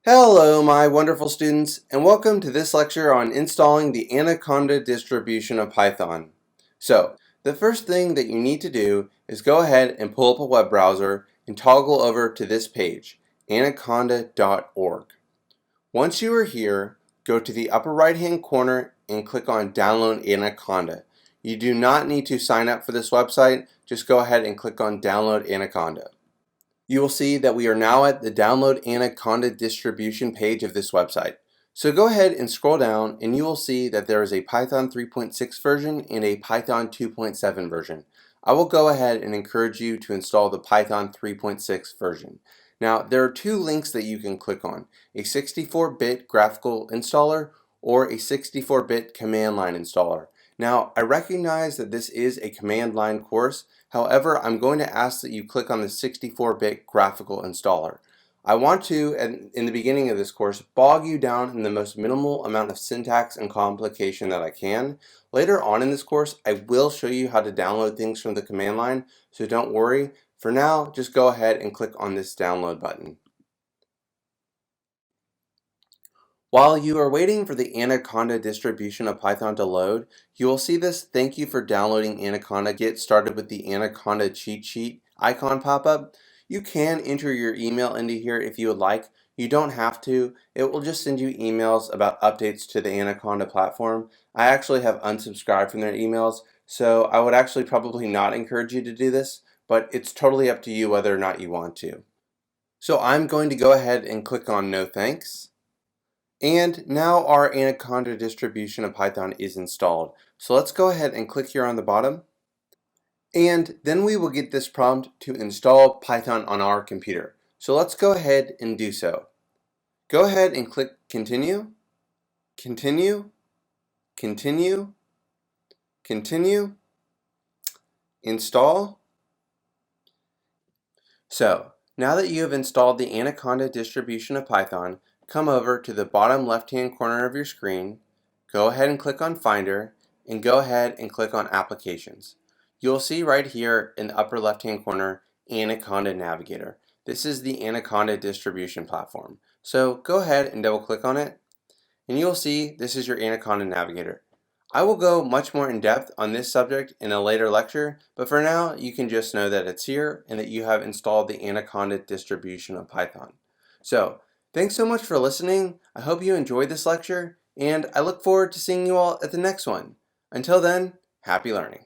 Hello, my wonderful students, and welcome to this lecture on installing the Anaconda distribution of Python. So, the first thing that you need to do is go ahead and pull up a web browser and toggle over to this page, anaconda.org. Once you are here, go to the upper right hand corner and click on Download Anaconda. You do not need to sign up for this website, just go ahead and click on Download Anaconda. You will see that we are now at the Download Anaconda distribution page of this website. So go ahead and scroll down and you will see that there is a Python 3.6 version and a Python 2.7 version. I will go ahead and encourage you to install the Python 3.6 version. Now there are two links that you can click on, a 64-bit graphical installer or a 64-bit command line installer. Now I recognize that this is a command line course. However, I'm going to ask that you click on the 64-bit graphical installer. I want to, in the beginning of this course, bog you down in the most minimal amount of syntax and complication that I can. Later on in this course, I will show you how to download things from the command line, so don't worry. For now, just go ahead and click on this download button. While you are waiting for the Anaconda distribution of Python to load, you will see this "Thank you for downloading Anaconda. Get started with the Anaconda cheat sheet" icon pop up. You can enter your email into here if you would like. You don't have to. It will just send you emails about updates to the Anaconda platform. I actually have unsubscribed from their emails, so I would actually probably not encourage you to do this, but it's totally up to you whether or not you want to. So I'm going to go ahead and click on No Thanks. And now our Anaconda distribution of Python is installed. So let's go ahead and click here on the bottom. And then we will get this prompt to install Python on our computer. So let's go ahead and do so. Go ahead and click Continue, Continue, Continue, Continue, Install. So now that you have installed the Anaconda distribution of Python, come over to the bottom left-hand corner of your screen, go ahead and click on Finder, and go ahead and click on Applications. You'll see right here in the upper left-hand corner, Anaconda Navigator. This is the Anaconda distribution platform. So go ahead and double-click on it, and you'll see this is your Anaconda Navigator. I will go much more in depth on this subject in a later lecture, but for now you can just know that it's here and that you have installed the Anaconda distribution of Python. So thanks so much for listening. I hope you enjoyed this lecture, and I look forward to seeing you all at the next one. Until then, happy learning.